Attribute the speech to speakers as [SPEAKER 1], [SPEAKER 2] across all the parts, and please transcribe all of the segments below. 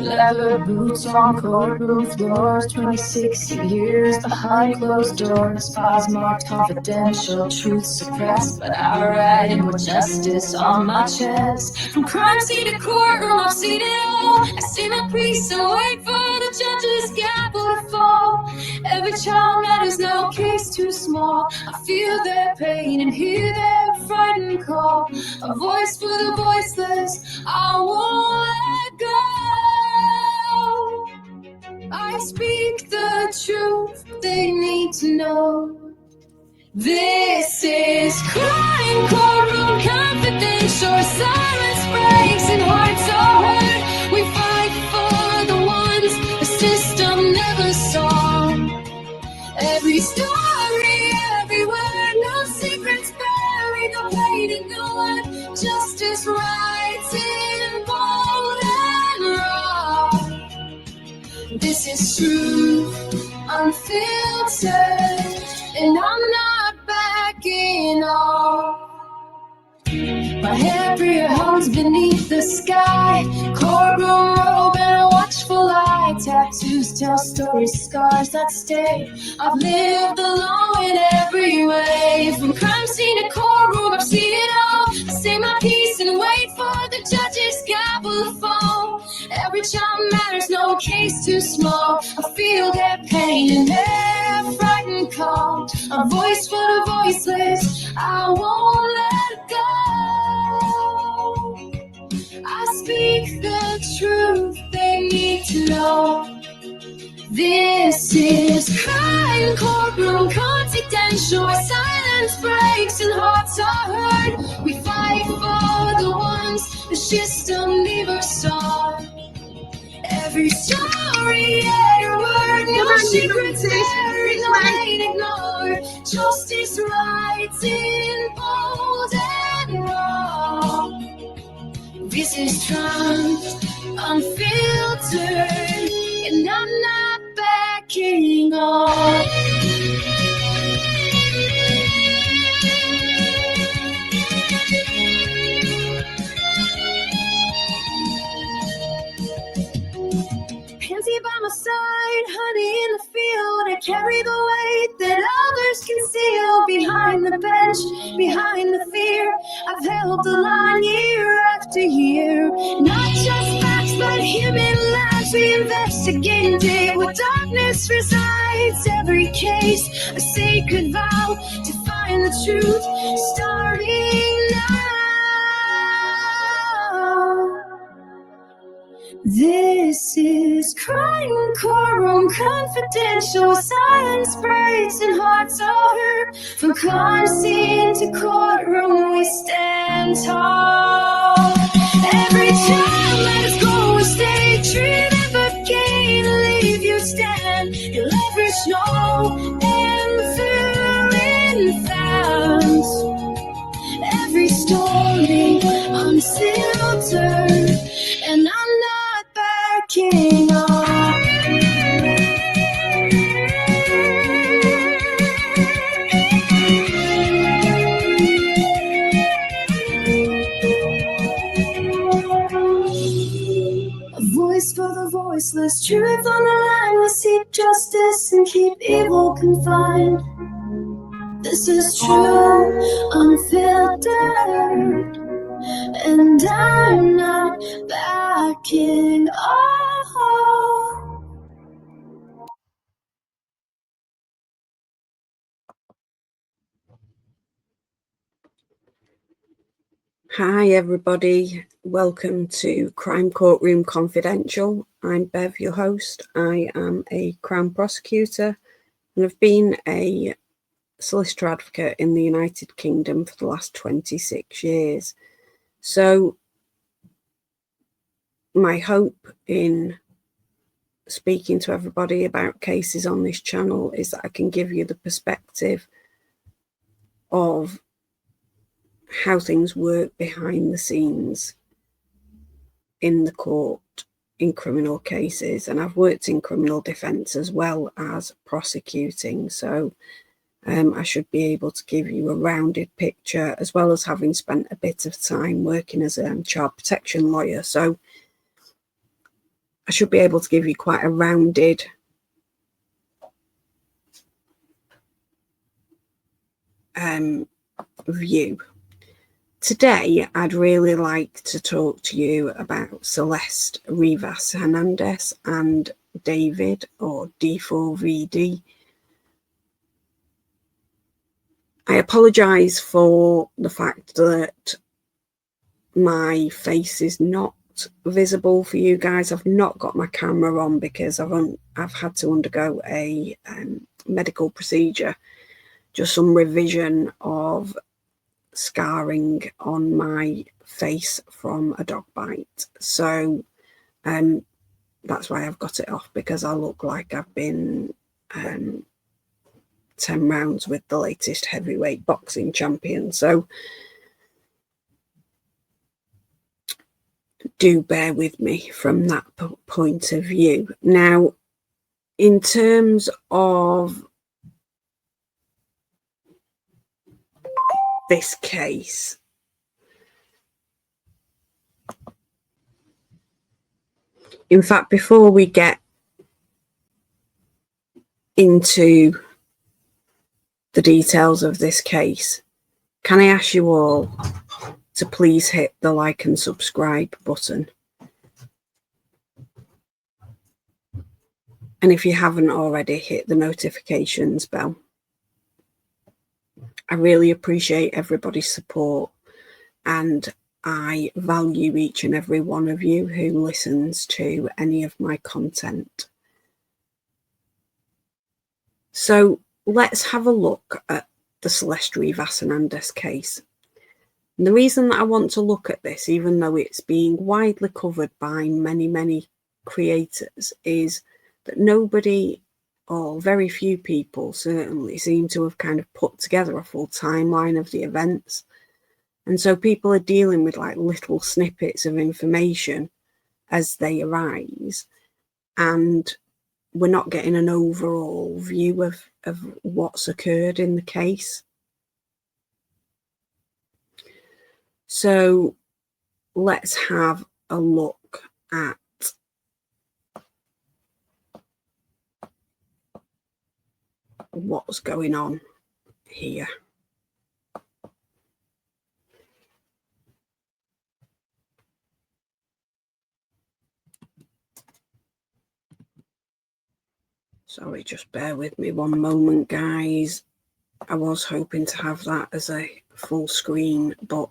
[SPEAKER 1] Leather boots on courtroom floors, 26 years behind closed doors. Files marked confidential, truth suppressed, but I ride with justice on my chest. From crime scene to courtroom, I've seen it all. I see my priest and wait for the judge's gavel to fall. Every child matters, no case too small. I feel their pain and hear their frightened call. A voice for the voiceless, I won't let go. I speak the truth, they need to know. This is Crime Courtroom Confidential. Silence breaks and hearts are hurt. We fight for the ones the system never saw. Every story, every word, no secrets buried, no pain ignored. Justice rides in bold and raw. This is truth, unfiltered, and I'm not backing off. My hair hangs beneath the sky, courtroom robe and a watchful eye. Tattoos tell stories, scars that stay. I've lived alone in every way. From crime scene to courtroom, I've seen it all. I say my piece and wait for the judge's gavel to fall. Every child matters, no case too small. I feel their pain and their frightened call. A voice for the voiceless, I won't let go. I speak the truth, they need to know. This is Crime Courtroom Confidential, where silence breaks and hearts are hurt. We fight for the ones the system never saw. Every story, every word, no secrets buried, no pain ignored. Justice rides in bold and raw. This is truth, unfiltered, and I'm not backing off. Pansy by my side, honey in the field. I carry the weight that others conceal. Behind the bench, behind the fear, I've held the line year after year. Not just facts, but human lives. We investigate and dig where darkness resides. Every case, a sacred vow to find the truth, starting now. This is Crime Courtroom Confidential. Silence breaks and hearts are hurt. From crime scene to courtroom, we stand tall. Every child let us go, stay true, never gain, leave you stand. You'll leverage no influence found. Every story unfiltered, and I'm not backing off. A voice for the voiceless, truth on the line. We seek justice and keep evil confined. This is true, unfiltered, and I'm not backing off.
[SPEAKER 2] Hi everybody, welcome to Crime Courtroom Confidential. I'm Bev, your host. I am a Crown prosecutor and have been a solicitor advocate in the United Kingdom for the last 26 years. So my hope in speaking to everybody about cases on this channel is that I can give you the perspective of how things work behind the scenes in the court in criminal cases. And I've worked in criminal defence as well as prosecuting, so I should be able to give you a rounded picture, as well as having spent a bit of time working as a child protection lawyer. So I should be able to give you quite a rounded view. Today, I'd really like to talk to you about Celeste Rivas Hernandez and David, or D4VD. I apologise for the fact that my face is not visible for you guys. I've not got my camera on because I've had to undergo a medical procedure, just some revision of scarring on my face from a dog bite. So that's why I've got it off, because I look like I've been 10 rounds with the latest heavyweight boxing champion. So do bear with me from that point of view. Now, in terms of this case, in fact, before we get into the details of this case, can I ask you all to please hit the like and subscribe button? And if you haven't already, hit the notifications bell. I really appreciate everybody's support, and I value each and every one of you who listens to any of my content. So let's have a look at the Celeste Rivas Hernandez case. And the reason that I want to look at this, even though it's being widely covered by many creators, is that nobody, or very few people certainly, seem to have kind of put together a full timeline of the events. And so people are dealing with like little snippets of information as they arise, and we're not getting an overall view of what's occurred in the case. So let's have a look at what's going on here. Sorry, just bear with me one moment, guys. I was hoping to have that as a full screen, but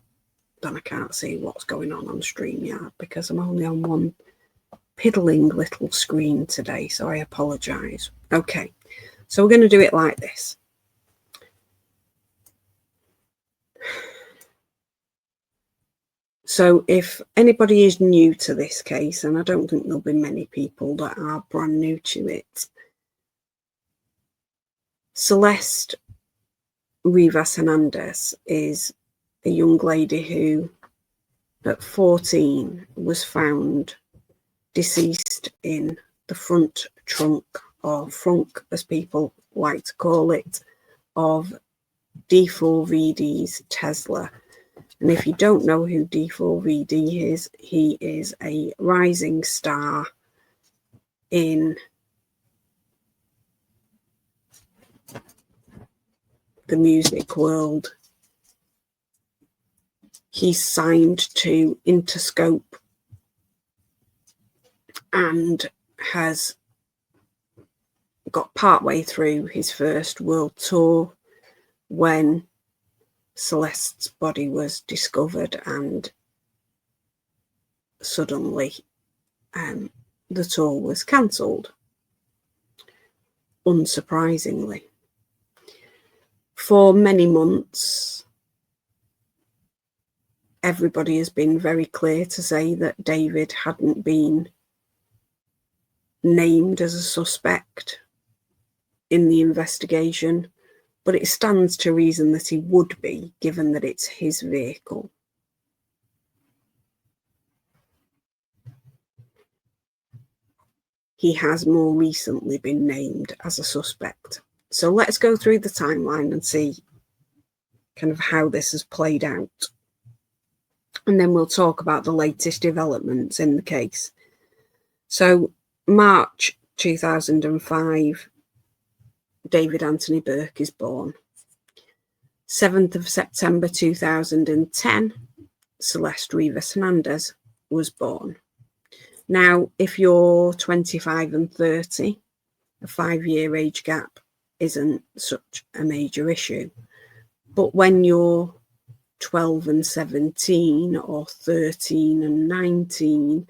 [SPEAKER 2] then I can't see what's going on StreamYard because I'm only on one piddling little screen today, so I apologise. Okay, so we're going to do it like this. So if anybody is new to this case, and I don't think there'll be many people that are brand new to it, Celeste Rivas Hernandez is a young lady who at 14 was found deceased in the front trunk, or frunk as people like to call it, of D4VD's Tesla. And if you don't know who D4VD is, he is a rising star in the music world. He's signed to Interscope and has got partway through his first world tour when Celeste's body was discovered, and suddenly the tour was cancelled, unsurprisingly. For many months, everybody has been very clear to say that David hadn't been named as a suspect in the investigation, but it stands to reason that he would be, given that it's his vehicle. He has more recently been named as a suspect. So let's go through the timeline and see kind of how this has played out. And then we'll talk about the latest developments in the case. So March 2005, David Anthony Burke is born. 7th of September 2010, Celeste Rivas Hernandez was born. Now, if you're 25 and 30, a 5-year age gap isn't such a major issue. But when you're 12 and 17 or 13 and 19,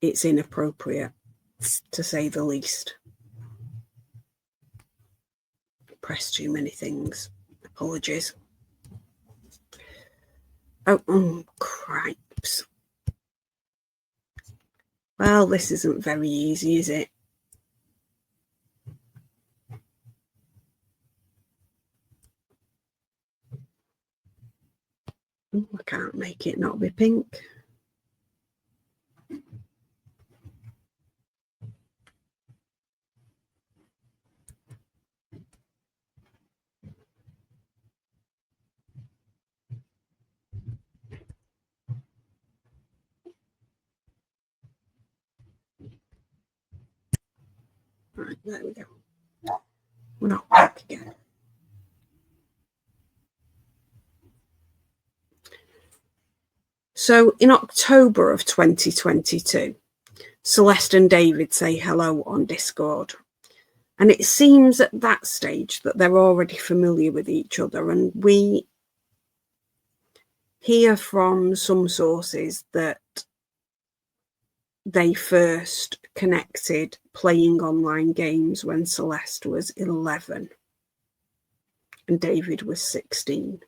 [SPEAKER 2] it's inappropriate, to say the least. Pressed too many things. Apologies. Oh, cripes. Well, this isn't very easy, is it? I can't make it not be pink. Right, there we go. We're not back again. So in October of 2022, Celeste and David say hello on Discord. And it seems at that stage that they're already familiar with each other. And we hear from some sources that they first connected playing online games when Celeste was 11 and David was 16.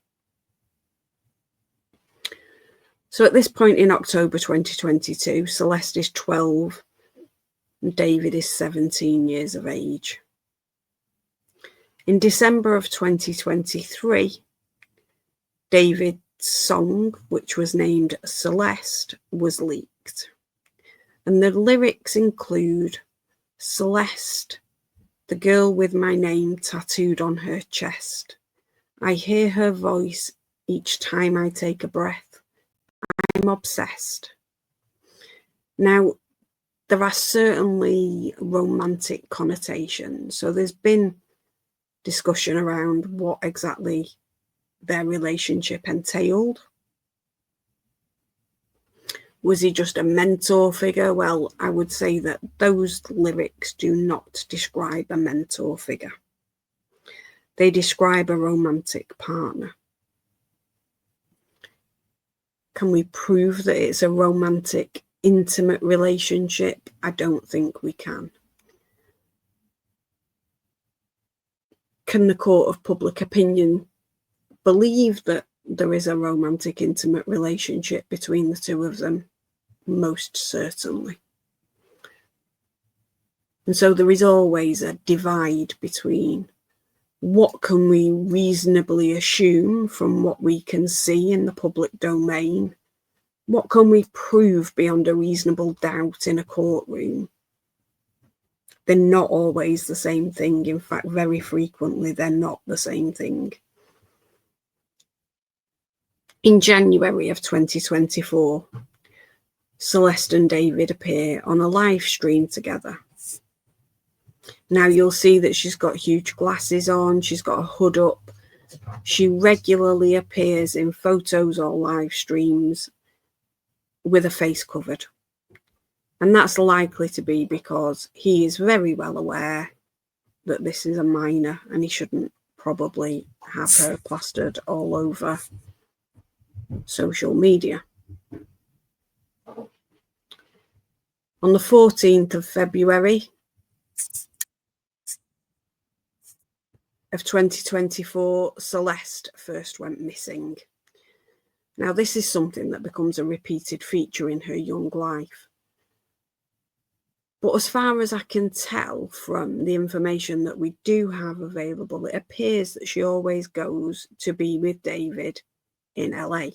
[SPEAKER 2] So at this point in October 2022, Celeste is 12 and David is 17 years of age. In December of 2023, David's song, which was named Celeste, was leaked. And the lyrics include, Celeste, the girl with my name tattooed on her chest. I hear her voice each time I take a breath. I'm obsessed. Now, there are certainly romantic connotations. So there's been discussion around what exactly their relationship entailed. Was he just a mentor figure? Well, I would say that those lyrics do not describe a mentor figure. They describe a romantic partner. Can we prove that it's a romantic, intimate relationship? I don't think we can. Can the court of public opinion believe that there is a romantic, intimate relationship between the two of them? Most certainly. And so there is always a divide between what can we reasonably assume from what we can see in the public domain? What can we prove beyond a reasonable doubt in a courtroom? They're not always the same thing. In fact, very frequently, they're not the same thing. In January of 2024, Celeste and David appear on a live stream together. Now you'll see that she's got huge glasses on, she's got a hood up. She regularly appears in photos or live streams with a face covered. And that's likely to be because he is very well aware that this is a minor and he shouldn't probably have her plastered all over social media. On the 14th of February of 2024, Celeste first went missing. Now, this is something that becomes a repeated feature in her young life. But as far as I can tell from the information that we do have available, it appears that she always goes to be with David in LA.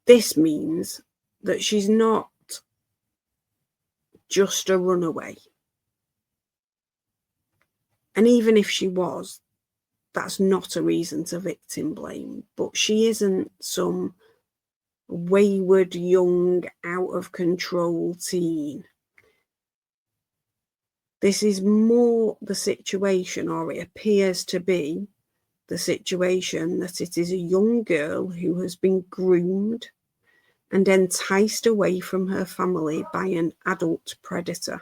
[SPEAKER 2] This means that she's not just a runaway. And even if she was, that's not a reason to victim blame, but she isn't some wayward, young, out of control teen. This is more the situation, or it appears to be the situation, that it is a young girl who has been groomed and enticed away from her family by an adult predator.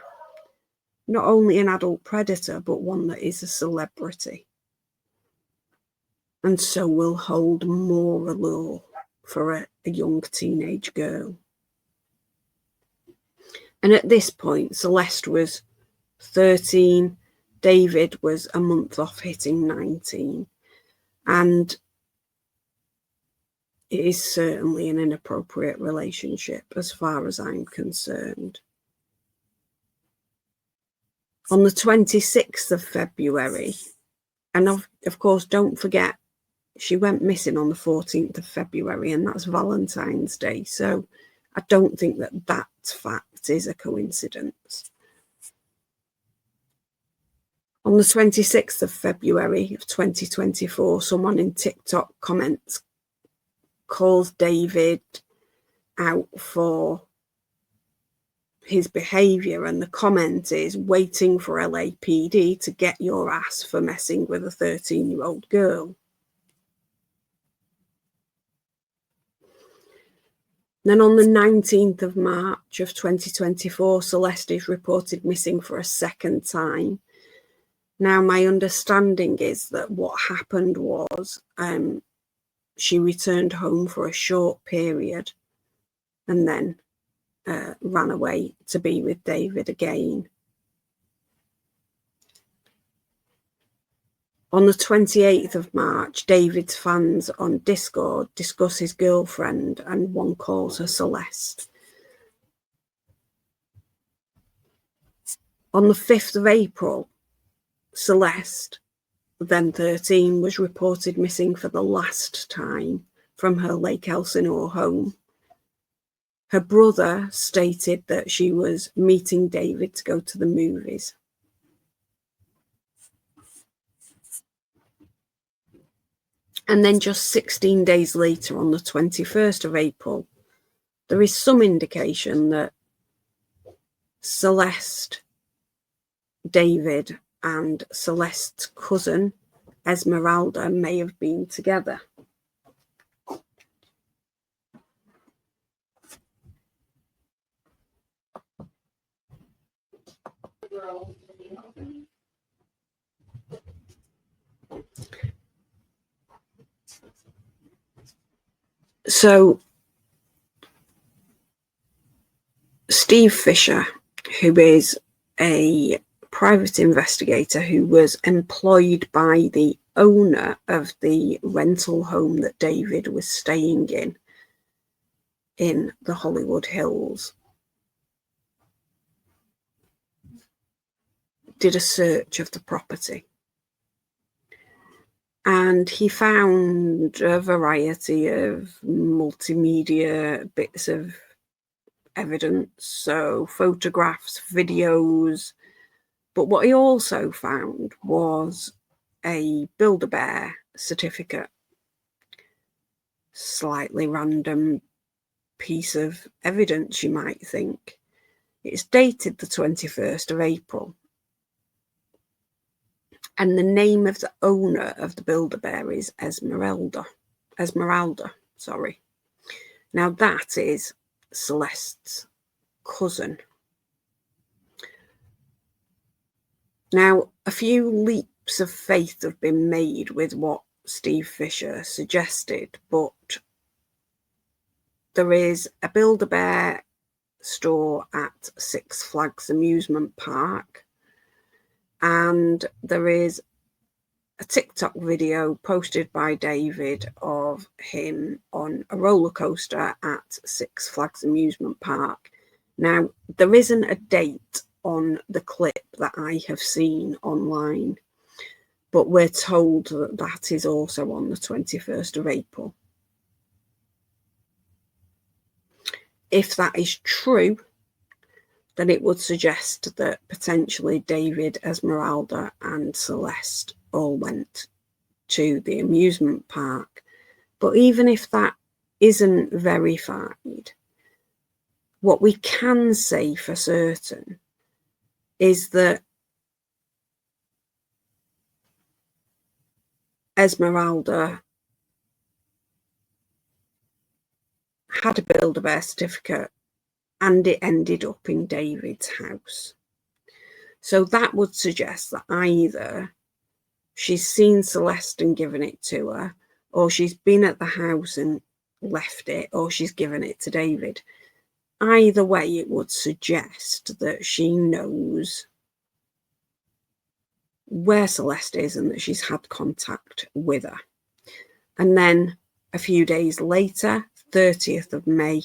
[SPEAKER 2] Not only an adult predator, but one that is a celebrity, and so will hold more allure for a young teenage girl. And at this point, Celeste was 13, David was a month off hitting 19, and it is certainly an inappropriate relationship as far as I'm concerned. On the 26th of February, and of course, don't forget, she went missing on the 14th of February, and that's Valentine's Day. So I don't think that that fact is a coincidence. On the 26th of February of 2024, someone in TikTok comments calls David out for his behaviour, and the comment is, waiting for LAPD to get your ass for messing with a 13-year-old girl. Then on the 19th of March of 2024, Celeste is reported missing for a second time. Now, my understanding is that what happened was she returned home for a short period and then ran away to be with David again. On the 28th of March, David's fans on Discord discuss his girlfriend, and one calls her Celeste. On the 5th of April, Celeste, then 13, was reported missing for the last time from her Lake Elsinore home. Her brother stated that she was meeting David to go to the movies. And then just 16 days later, on the 21st of April, there is some indication that Celeste, David, and Celeste's cousin, Esmeralda, may have been together. So Steve Fisher, who is a private investigator who was employed by the owner of the rental home that David was staying in the Hollywood Hills, did a search of the property. And he found a variety of multimedia bits of evidence, so photographs, videos. But what he also found was a Build-A-Bear certificate. Slightly random piece of evidence, you might think. It's dated the 21st of April. And the name of the owner of the Build-A-Bear is Esmeralda. Now that is Celeste's cousin. Now, a few leaps of faith have been made with what Steve Fisher suggested, but there is a Build-A-Bear store at Six Flags amusement park. And there is a TikTok video posted by David of him on a roller coaster at Six Flags amusement park. Now, there isn't a date on the clip that I have seen online, but we're told that that is also on the 21st of April. If that is true, then it would suggest that potentially David, Esmeralda, and Celeste all went to the amusement park. But even if that isn't verified, what we can say for certain is that Esmeralda had a Build-A-Bear certificate and it ended up in David's house. So that would suggest that either she's seen Celeste and given it to her, or she's been at the house and left it, or she's given it to David. Either way, it would suggest that she knows where Celeste is and that she's had contact with her. And then a few days later, 30th of May,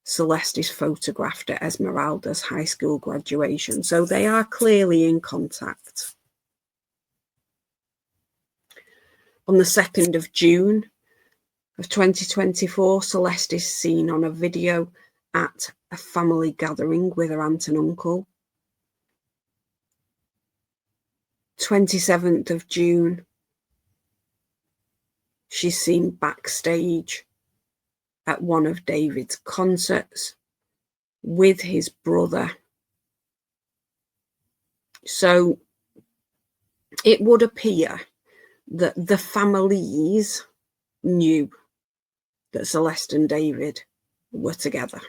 [SPEAKER 2] Celeste is photographed at Esmeralda's high school graduation. So they are clearly in contact. On the 2nd of June of 2024, Celeste is seen on a video at a family gathering with her aunt and uncle. 27th of June, she's seen backstage at one of David's concerts with his brother. So it would appear that the families knew that Celeste and David were together.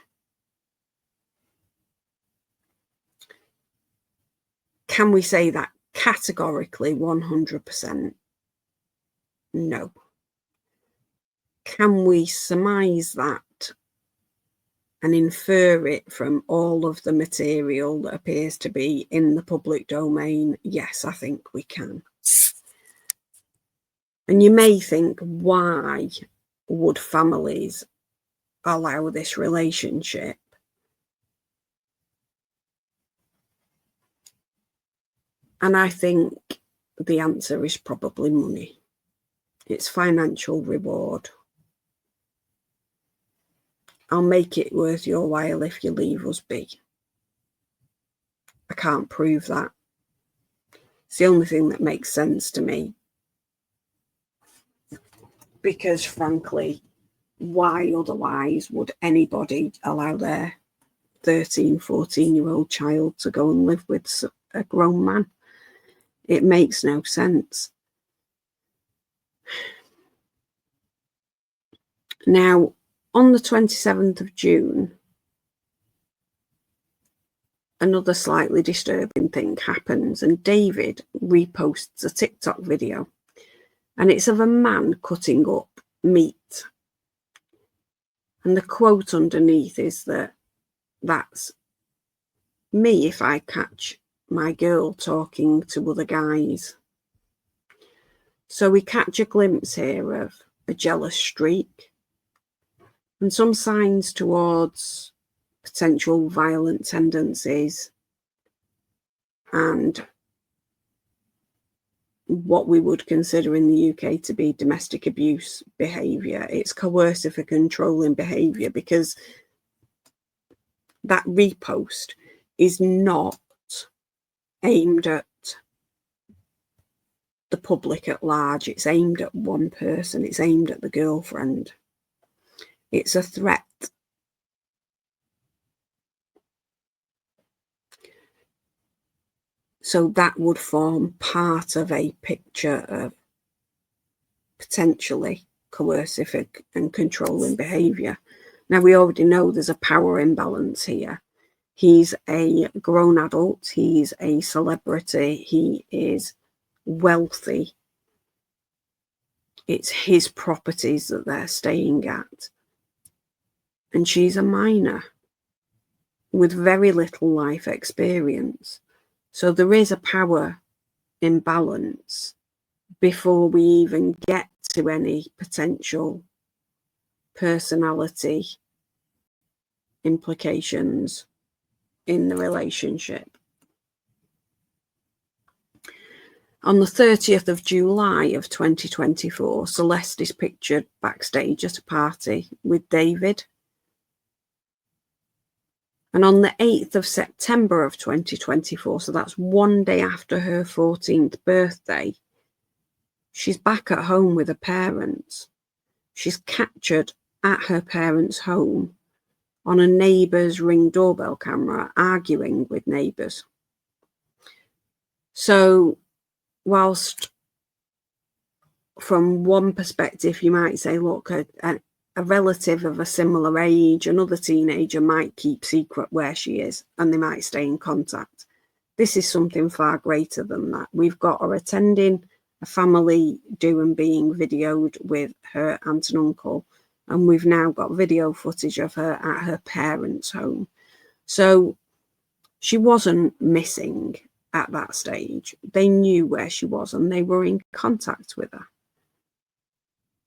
[SPEAKER 2] Can we say that categorically 100%? No. Can we surmise that and infer it from all of the material that appears to be in the public domain? Yes, I think we can. And you may think, why would families allow this relationship? And I think the answer is probably money. It's financial reward. I'll make it worth your while if you leave us be. I can't prove that. It's the only thing that makes sense to me. Because frankly, why otherwise would anybody allow their 13, 14-year-old child to go and live with a grown man? It makes no sense. Now, on the 27th of June, another slightly disturbing thing happens, and David reposts a TikTok video, and it's of a man cutting up meat. And the quote underneath is that's me if I catch my girl talking to other guys. So we catch a glimpse here of a jealous streak and some signs towards potential violent tendencies and what we would consider in the UK to be domestic abuse behaviour. It's coercive and controlling behaviour, because that repost is not aimed at the public at large. It's aimed at one person. It's aimed at the girlfriend. It's a threat. So that would form part of a picture of potentially coercive and controlling behaviour. Now, we already know there's a power imbalance here. He's a grown adult. He's a celebrity. He is wealthy. It's his properties that they're staying at. And she's a minor with very little life experience. So there is a power imbalance before we even get to any potential personality implications in the relationship. On the 30th of July of 2024, Celeste is pictured backstage at a party with David. And on the 8th of September of 2024, so that's one day after her 14th birthday, She's back at home with her parents. She's captured at her parents' home on a neighbour's Ring doorbell camera, arguing with neighbours. So whilst from one perspective you might say, look, a relative of a similar age, another teenager might keep secret where she is and they might stay in contact. This is something far greater than that. We've got her attending a family do and being videoed with her aunt and uncle, and we've now got video footage of her at her parents' home. So she wasn't missing at that stage. They knew where she was and they were in contact with her.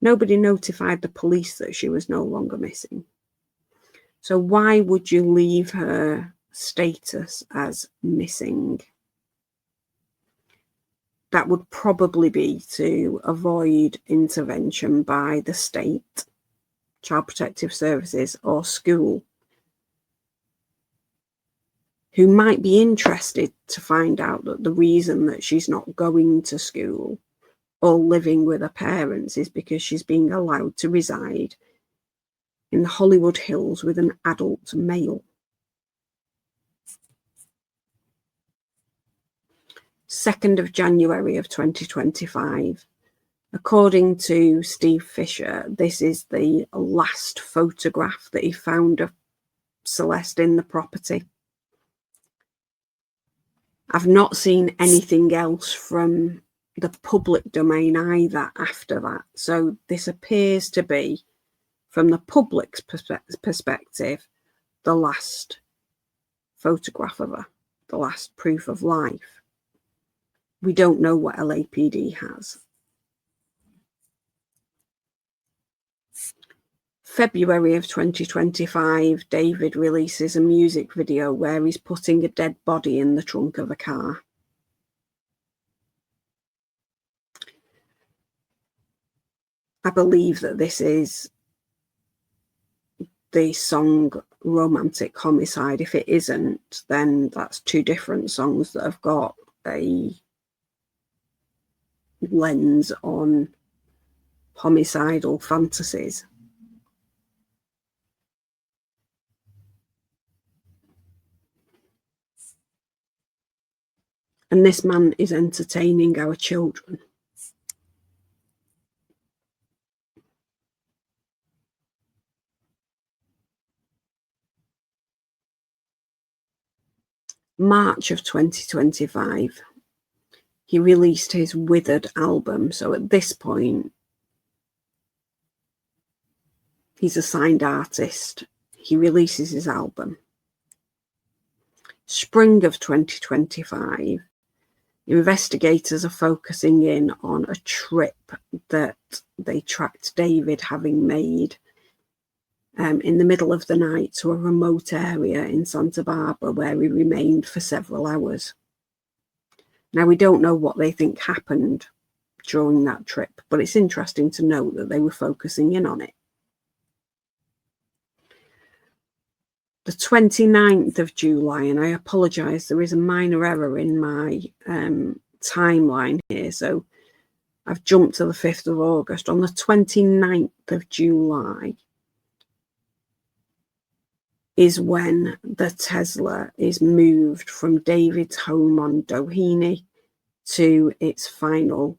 [SPEAKER 2] Nobody notified the police that she was no longer missing. So why would you leave her status as missing? That would probably be to avoid intervention by the state, Child Protective Services, or school, who might be interested to find out that the reason that she's not going to school or living with her parents is because she's being allowed to reside in the Hollywood Hills with an adult male. 2nd of January of 2025. According to Steve Fisher, this is the last photograph that he found of Celeste in the property. I've not seen anything else from the public domain either after that. So this appears to be, from the public's perspective, the last photograph of her, the last proof of life. We don't know what LAPD has. February of 2025, David releases a music video where he's putting a dead body in the trunk of a car. I believe that this is the song Romantic Homicide. If it isn't, then that's two different songs that have got a lens on homicidal fantasies. And this man is entertaining our children. March of 2025, he released his Withered album. So at this point, he's a signed artist. He releases his album. Spring of 2025, investigators are focusing in on a trip that they tracked David having made in the middle of the night to a remote area in Santa Barbara where he remained for several hours. Now, we don't know what they think happened during that trip, but it's interesting to note that they were focusing in on it. The 29th of July, and I apologise, there is a minor error in my timeline here, so I've jumped to the 5th of August. On the 29th of July is when the Tesla is moved from David's home on Doheny to its final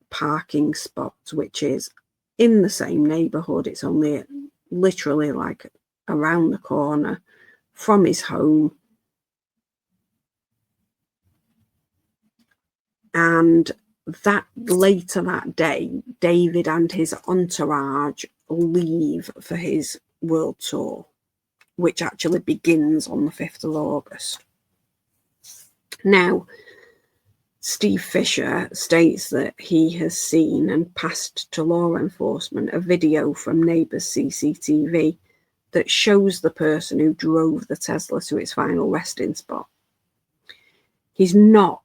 [SPEAKER 2] parking spot, which is in the same neighbourhood. It's only literally like around the corner from his home. And that later that day, David and his entourage leave for his world tour, which actually begins on the 5th of August. Now, Steve Fisher states that he has seen and passed to law enforcement a video from neighbours' CCTV that shows the person who drove the Tesla to its final resting spot. He's not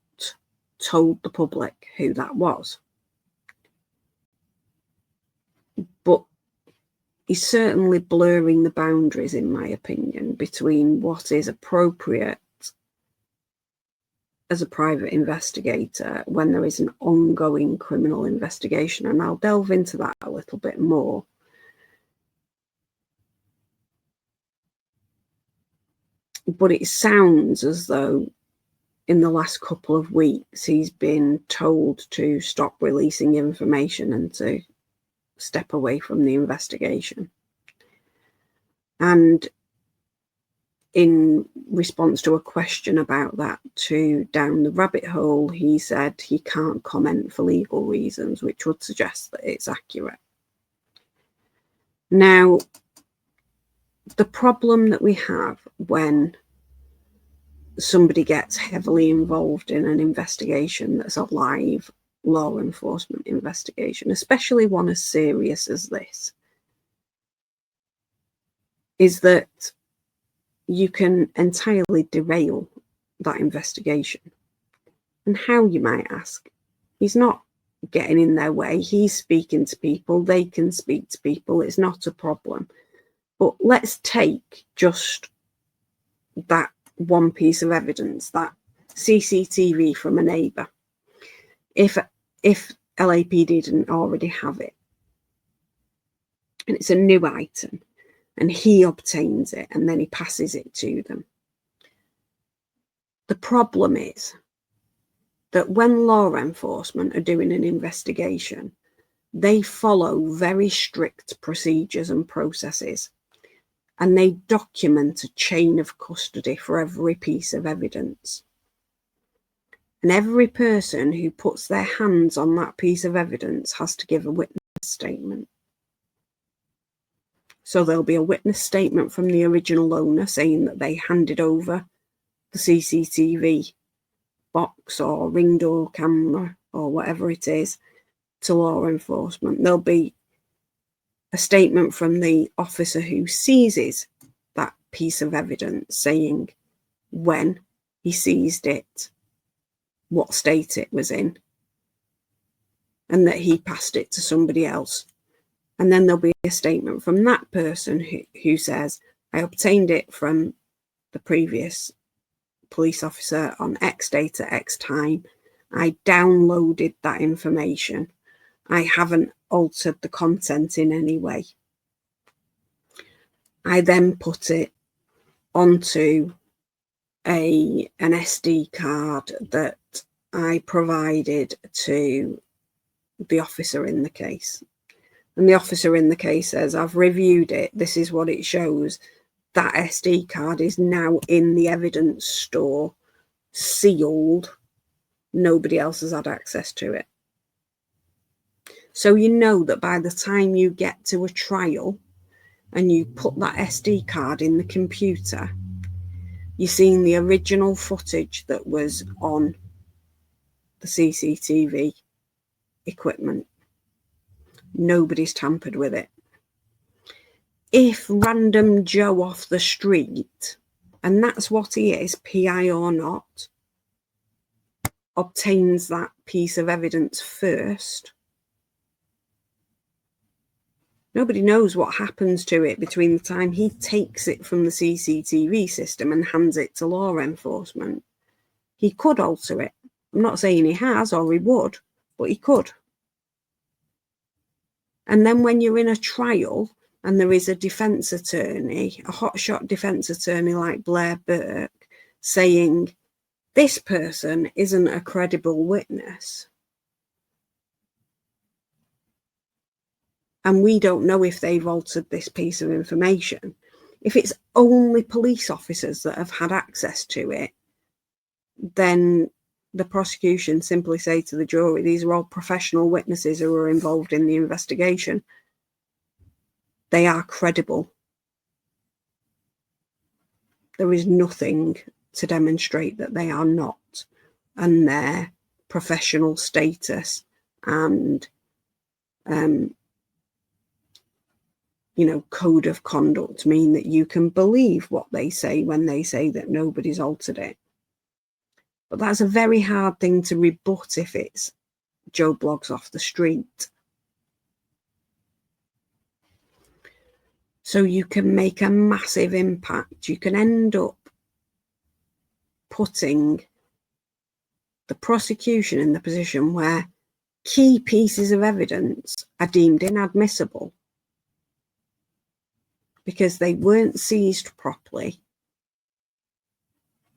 [SPEAKER 2] told the public who that was, but he's certainly blurring the boundaries, in my opinion, between what is appropriate as a private investigator when there is an ongoing criminal investigation, and I'll delve into that a little bit more. But it sounds as though in the last couple of weeks he's been told to stop releasing information and to step away from the investigation. And in response to a question about that to Down the Rabbit Hole, he said he can't comment for legal reasons, which would suggest that it's accurate. Now, the problem that we have when somebody gets heavily involved in an investigation that's a live law enforcement investigation, especially one as serious as this, is that you can entirely derail that investigation. And how, you might ask? He's not getting in their way. He's speaking to people. They can speak to people. It's not a problem. But let's take just that one piece of evidence, that CCTV from a neighbour. If LAPD didn't already have it, and it's a new item, and he obtains it and then he passes it to them. The problem is that when law enforcement are doing an investigation, they follow very strict procedures and processes, and they document a chain of custody for every piece of evidence. And every person who puts their hands on that piece of evidence has to give a witness statement. So there'll be a witness statement from the original owner saying that they handed over the CCTV box or ring door camera or whatever it is to law enforcement. There'll be a statement from the officer who seizes that piece of evidence saying when he seized it, what state it was in, and that he passed it to somebody else. And then there'll be a statement from that person who says, I obtained it from the previous police officer on X date at X time. I downloaded that information. I haven't altered the content in any way. I then put it onto an SD card that I provided to the officer in the case. And the officer in the case says, I've reviewed it. This is what it shows. That SD card is now in the evidence store, sealed. Nobody else has had access to it. So you know that by the time you get to a trial and you put that SD card in the computer, you're seeing the original footage that was on the CCTV equipment. Nobody's tampered with it. If random Joe off the street, and that's what he is, PI or not, obtains that piece of evidence first, nobody knows what happens to it between the time he takes it from the CCTV system and hands it to law enforcement. He could alter it. I'm not saying he has or he would, but he could. And then when you're in a trial and there is a defence attorney, a hotshot defence attorney like Blair Burke, saying this person isn't a credible witness, and we don't know if they've altered this piece of information. If it's only police officers that have had access to it, then the prosecution simply say to the jury, these are all professional witnesses who are involved in the investigation. They are credible. There is nothing to demonstrate that they are not, and their professional status and code of conduct mean that you can believe what they say when they say that nobody's altered it. But that's a very hard thing to rebut if it's Joe Bloggs off the street. So you can make a massive impact. You can end up putting the prosecution in the position where key pieces of evidence are deemed inadmissible because they weren't seized properly,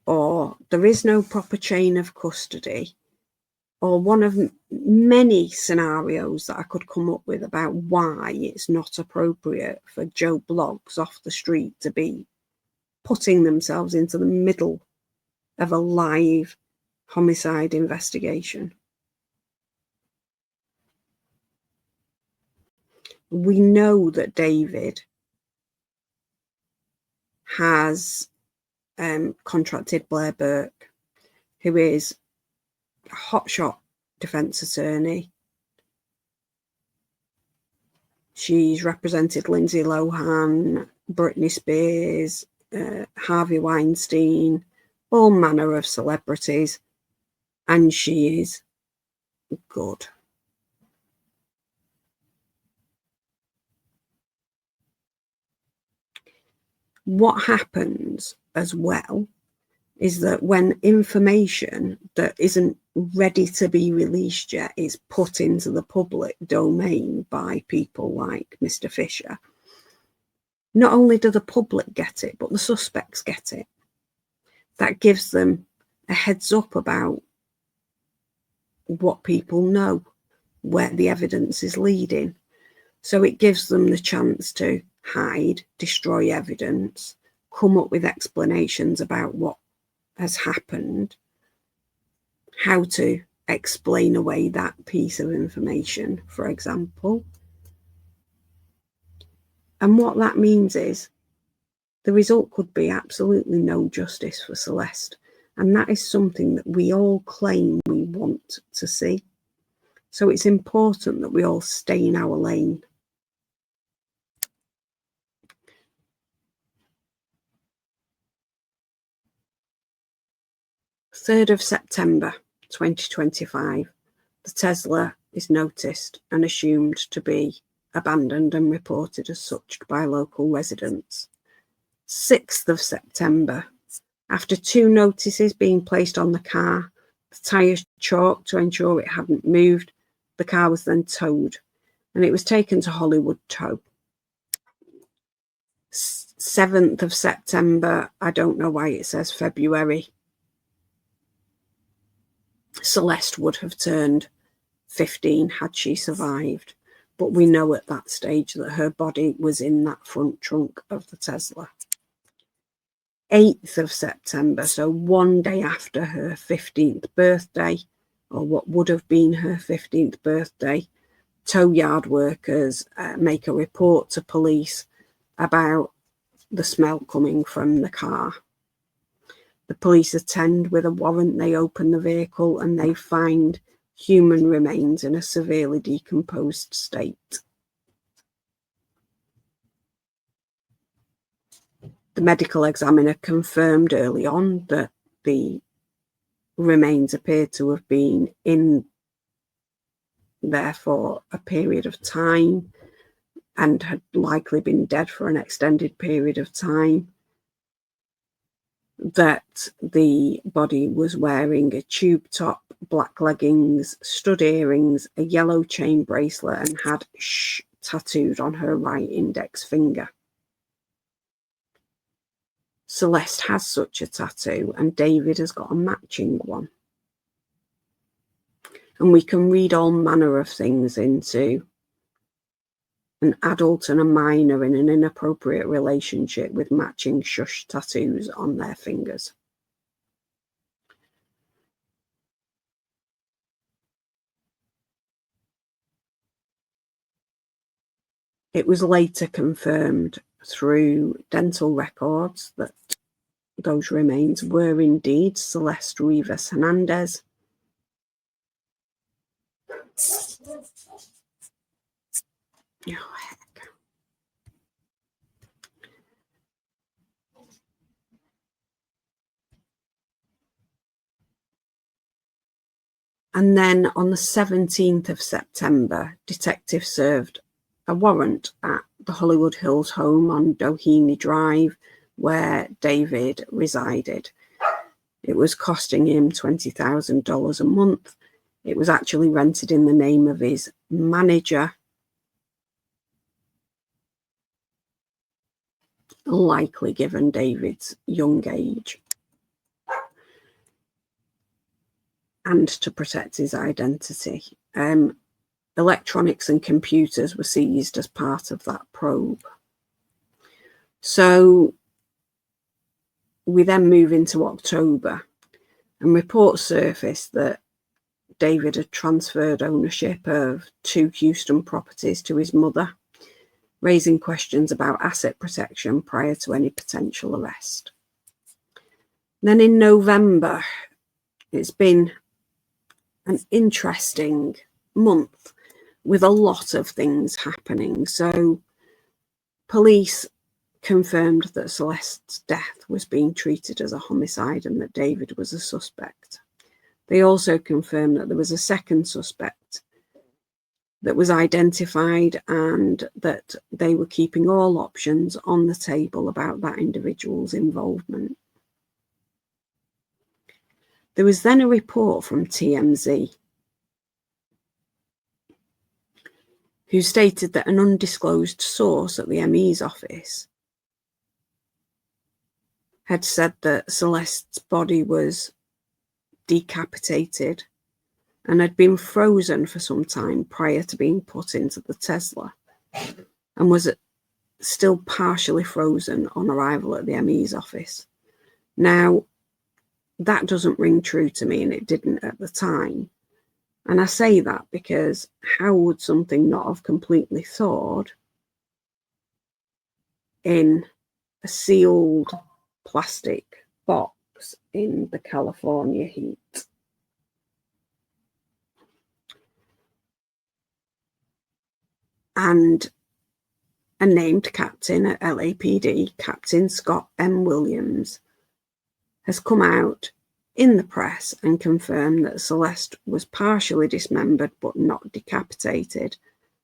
[SPEAKER 2] or there is no proper chain of custody, or one of many scenarios that I could come up with about why it's not appropriate for Joe Bloggs off the street to be putting themselves into the middle of a live homicide investigation. We know that David has contracted Blair Burke, who is a hotshot defence attorney. She's represented Lindsay Lohan, Britney Spears, Harvey Weinstein, all manner of celebrities, and she is good. What happens as well is that when information that isn't ready to be released yet is put into the public domain by people like Mr. Fisher, not only do the public get it, but the suspects get it. That gives them a heads up about what people know, where the evidence is leading. So it gives them the chance to hide, destroy evidence, come up with explanations about what has happened, how to explain away that piece of information, for example. And what that means is the result could be absolutely no justice for Celeste. And that is something that we all claim we want to see. So it's important that we all stay in our lane. September 3rd, 2025, the Tesla is noticed and assumed to be abandoned and reported as such by local residents. 6th of September, after 2 notices being placed on the car, the tyres chalked to ensure it hadn't moved, the car was then towed and it was taken to Hollywood Tow. 7th of September, I don't know why it says February. Celeste would have turned 15 had she survived, but we know at that stage that her body was in that front trunk of the Tesla. 8th of September, so one day after her 15th birthday, or what would have been her 15th birthday, tow yard workers make a report to police about the smell coming from the car. The police attend with a warrant, they open the vehicle and they find human remains in a severely decomposed state. The medical examiner confirmed early on that the remains appeared to have been in there for a period of time and had likely been dead for an extended period of time. That the body was wearing a tube top, black leggings, stud earrings, a yellow chain bracelet, and had "sh" tattooed on her right index finger. Celeste has such a tattoo, and David has got a matching one. And we can read all manner of things into an adult and a minor in an inappropriate relationship with matching shush tattoos on their fingers. It was later confirmed through dental records that those remains were indeed Celeste Rivas Hernandez. Oh, heck. And then on the 17th of September, detectives served a warrant at the Hollywood Hills home on Doheny Drive, where David resided. It was costing him $20,000 a month. It was actually rented in the name of his manager, likely given David's young age, and to protect his identity. Electronics and computers were seized as part of that probe. So we then move into October, and reports surfaced that David had transferred ownership of 2 Houston properties to his mother, raising questions about asset protection prior to any potential arrest. Then in November, it's been an interesting month with a lot of things happening. So police confirmed that Celeste's death was being treated as a homicide and that David was a suspect. They also confirmed that there was a second suspect that was identified and that they were keeping all options on the table about that individual's involvement. There was then a report from TMZ who stated that an undisclosed source at the ME's office had said that Celeste's body was decapitated and had been frozen for some time prior to being put into the Tesla, and was still partially frozen on arrival at the ME's office. Now, that doesn't ring true to me, and it didn't at the time. And I say that because how would something not have completely thawed in a sealed plastic box in the California heat? And a named captain at LAPD, Captain Scott M. Williams, has come out in the press and confirmed that Celeste was partially dismembered but not decapitated,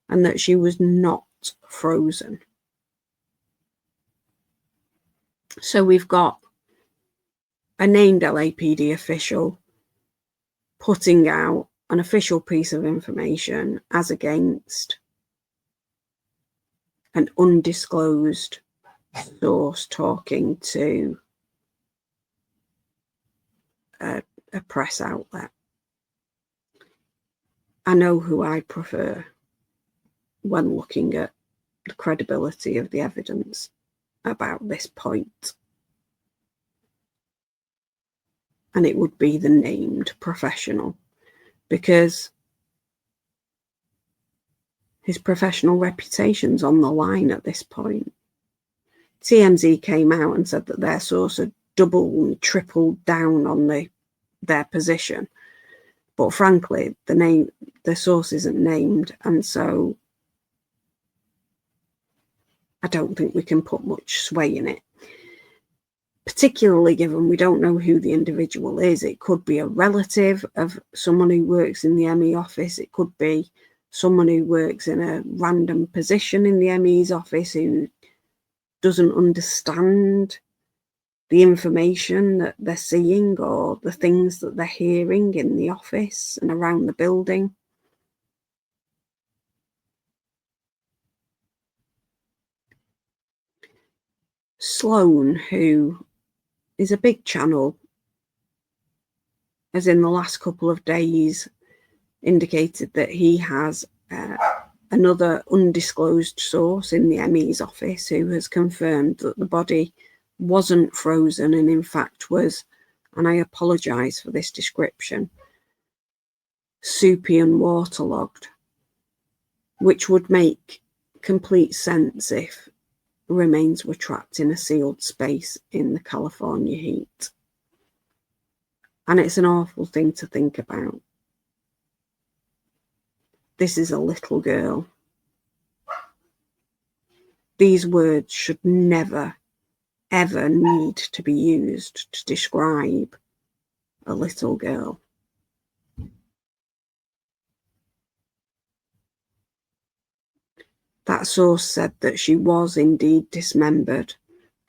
[SPEAKER 2] and that she was not frozen. So we've got a named LAPD official putting out an official piece of information as against an undisclosed source talking to a press outlet. I know who I prefer when looking at the credibility of the evidence about this point. And it would be the named professional, because his professional reputation's on the line at this point. TMZ came out and said that their source had doubled and tripled down on their position. But frankly, the source isn't named, and so I don't think we can put much sway in it. Particularly given we don't know who the individual is. It could be a relative of someone who works in the ME office. It could be someone who works in a random position in the ME's office who doesn't understand the information that they're seeing or the things that they're hearing in the office and around the building. Sloan, who is a big channel, has in the last couple of days indicated that he has another undisclosed source in the ME's office who has confirmed that the body wasn't frozen and in fact was, and I apologise for this description, soupy and waterlogged, which would make complete sense if remains were trapped in a sealed space in the California heat. And it's an awful thing to think about. This is a little girl. These words should never, ever need to be used to describe a little girl. That source said that she was indeed dismembered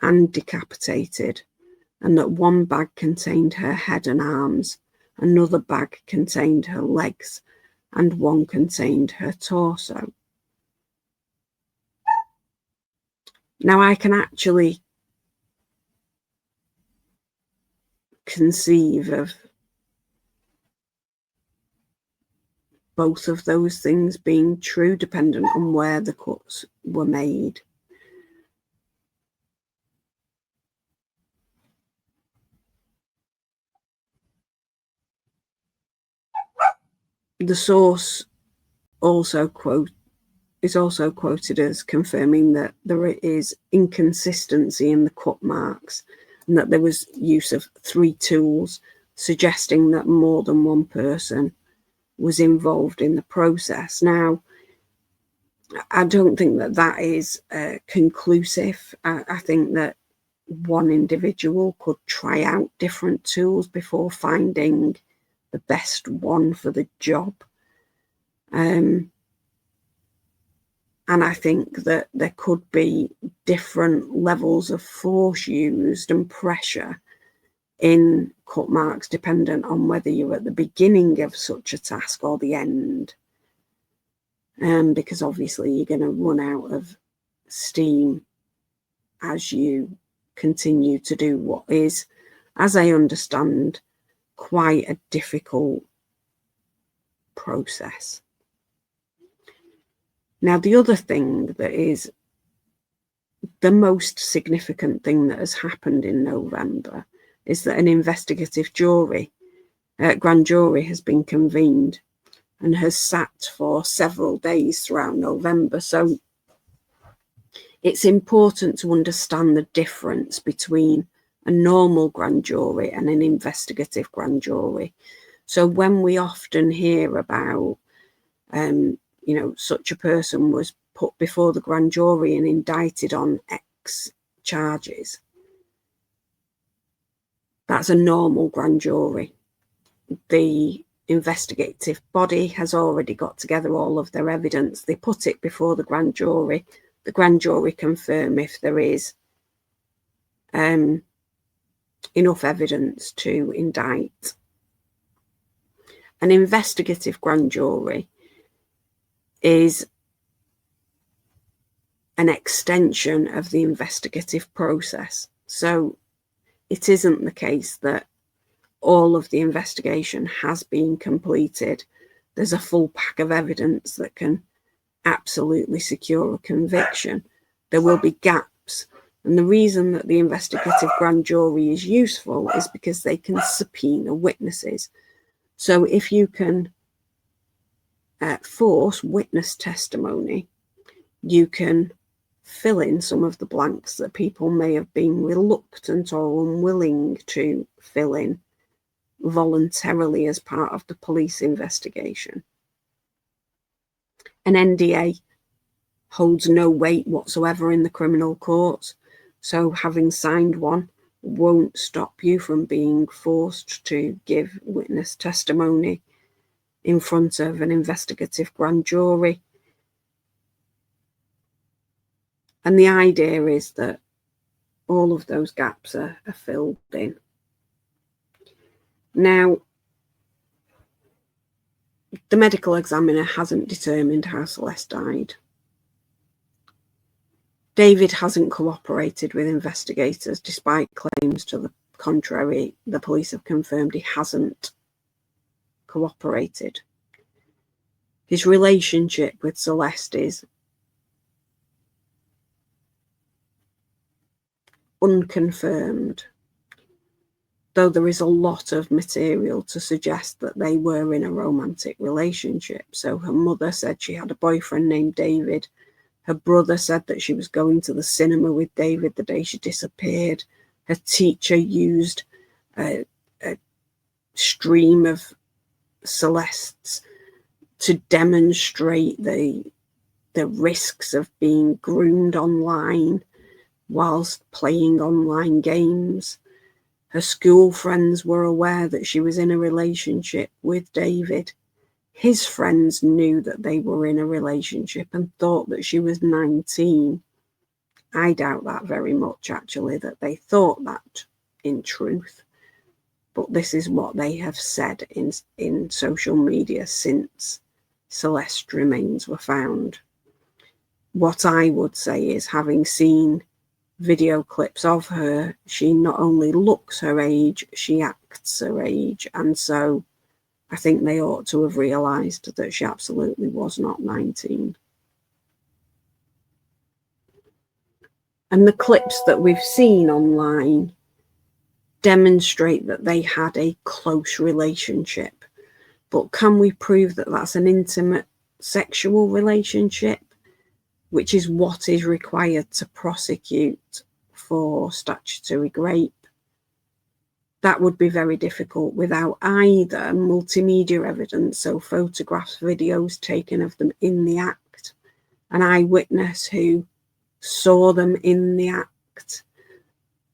[SPEAKER 2] and decapitated, and that one bag contained her head and arms, another bag contained her legs, and one contained her torso. Now, I can actually conceive of both of those things being true, dependent on where the cuts were made. The source is also quoted as confirming that there is inconsistency in the cut marks and that there was use of 3 tools, suggesting that more than one person was involved in the process. Now, I don't think that that is conclusive. I think that one individual could try out different tools before finding the best one for the job. And I think that there could be different levels of force used and pressure in cut marks dependent on whether you're at the beginning of such a task or the end. Because obviously you're going to run out of steam as you continue to do what is, as I understand, quite a difficult process. Now, the other thing that is the most significant thing that has happened in November is that an investigative grand jury has been convened and has sat for several days throughout November. So it's important to understand the difference between a normal grand jury and an investigative grand jury. So when we often hear about, such a person was put before the grand jury and indicted on X charges, that's a normal grand jury. The investigative body has already got together all of their evidence. They put it before the grand jury. The grand jury confirm if there is enough evidence to indict. An investigative grand jury is an extension of the investigative process. So it isn't the case that all of the investigation has been completed. There's a full pack of evidence that can absolutely secure a conviction. There will be gaps. And the reason that the investigative grand jury is useful is because they can subpoena witnesses. So if you can force witness testimony, you can fill in some of the blanks that people may have been reluctant or unwilling to fill in voluntarily as part of the police investigation. An NDA holds no weight whatsoever in the criminal courts, so having signed one won't stop you from being forced to give witness testimony in front of an investigative grand jury. And the idea is that all of those gaps are filled in. Now, the medical examiner hasn't determined how Celeste died. David hasn't cooperated with investigators, despite claims to the contrary. The police have confirmed he hasn't cooperated. His relationship with Celeste is unconfirmed, though there is a lot of material to suggest that they were in a romantic relationship. So her mother said she had a boyfriend named David. Her brother said that she was going to the cinema with David the day she disappeared. Her teacher used a stream of Celeste's to demonstrate the risks of being groomed online whilst playing online games. Her school friends were aware that she was in a relationship with David. His friends knew that they were in a relationship and thought that she was 19. I doubt that very much, actually, that they thought that in truth, but this is what they have said in social media since Celeste remains were found. What I would say is, having seen video clips of her, she not only looks her age, she acts her age, and so I think they ought to have realised that she absolutely was not 19. And the clips that we've seen online demonstrate that they had a close relationship. But can we prove that that's an intimate sexual relationship, which is what is required to prosecute for statutory rape? That would be very difficult without either multimedia evidence, so photographs, videos taken of them in the act, an eyewitness who saw them in the act,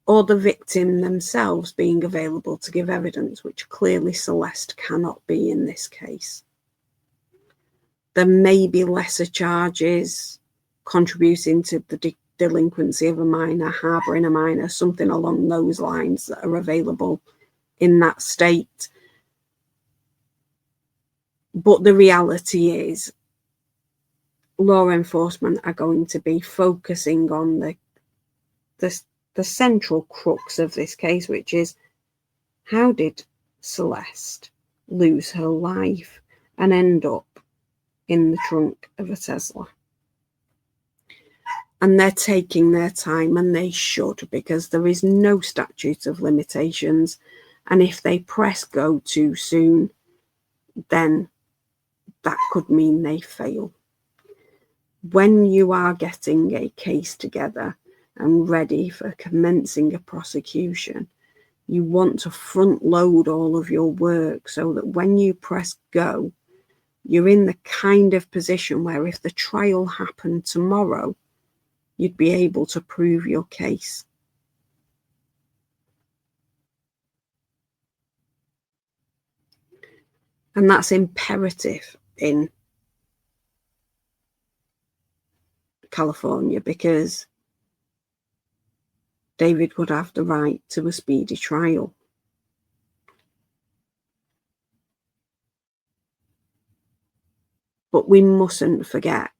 [SPEAKER 2] or the victim themselves being available to give evidence, which clearly Celeste cannot be in this case. There may be lesser charges contributing to the delinquency of a minor, harbouring a minor, something along those lines that are available in that state. But the reality is, law enforcement are going to be focusing on the central crux of this case, which is, how did Celeste lose her life and end up in the trunk of a Tesla? And they're taking their time, and they should, because there is no statute of limitations. And if they press go too soon, then that could mean they fail. When you are getting a case together and ready for commencing a prosecution, you want to front load all of your work so that when you press go, you're in the kind of position where if the trial happened tomorrow, you'd be able to prove your case. And that's imperative in California, because David would have the right to a speedy trial. But we mustn't forget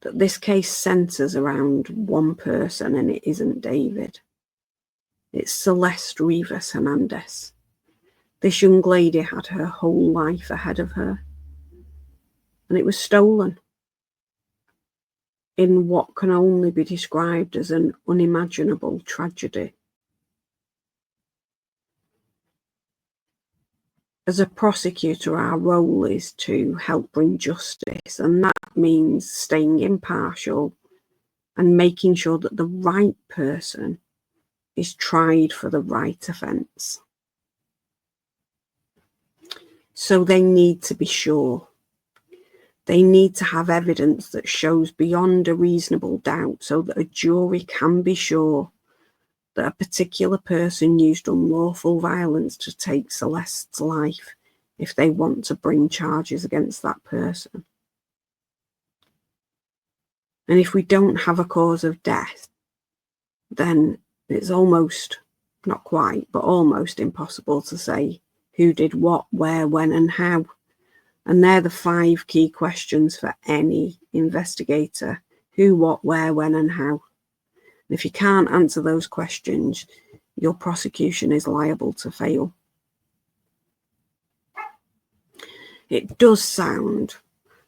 [SPEAKER 2] that this case centres around one person, and it isn't David. It's Celeste Rivas Hernandez. This young lady had her whole life ahead of her, and it was stolen in what can only be described as an unimaginable tragedy. As a prosecutor, our role is to help bring justice, and that means staying impartial and making sure that the right person is tried for the right offence. So they need to be sure. They need to have evidence that shows beyond a reasonable doubt so that a jury can be sure that a particular person used unlawful violence to take Celeste's life if they want to bring charges against that person. And if we don't have a cause of death, then it's almost, not quite, but almost impossible to say who did what, where, when, and how. And they're the 5 key questions for any investigator: who, what, where, when, and how. And if you can't answer those questions, your prosecution is liable to fail. It does sound,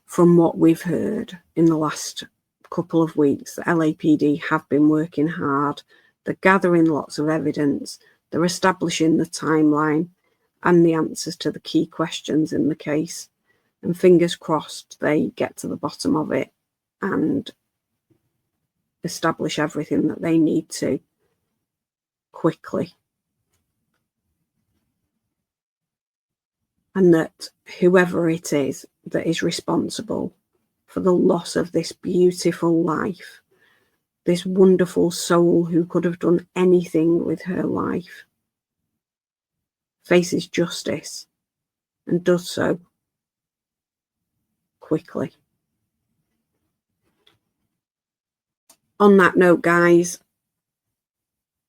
[SPEAKER 2] from what we've heard in the last couple of weeks, that LAPD have been working hard. They're gathering lots of evidence. They're establishing the timeline and the answers to the key questions in the case. And fingers crossed they get to the bottom of it and establish everything that they need to quickly. And that whoever it is that is responsible for the loss of this beautiful life, this wonderful soul who could have done anything with her life, faces justice and does so quickly. On that note, guys,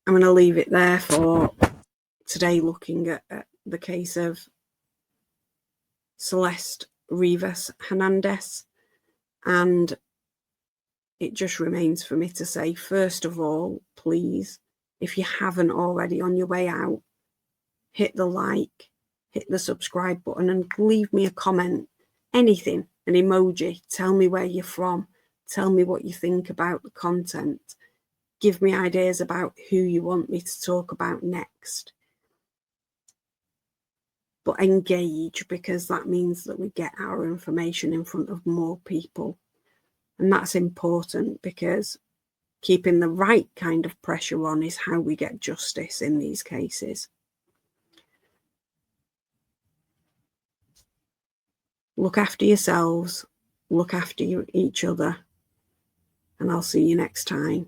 [SPEAKER 2] I'm going to leave it there for today, looking at the case of Celeste Rivas Hernandez. And it just remains for me to say, first of all, please, if you haven't already, on your way out, hit the like, hit the subscribe button, and leave me a comment, anything, an emoji. Tell me where you're from. Tell me what you think about the content. Give me ideas about who you want me to talk about next. But engage, because that means that we get our information in front of more people. And that's important, because keeping the right kind of pressure on is how we get justice in these cases. Look after yourselves, look after each other, and I'll see you next time.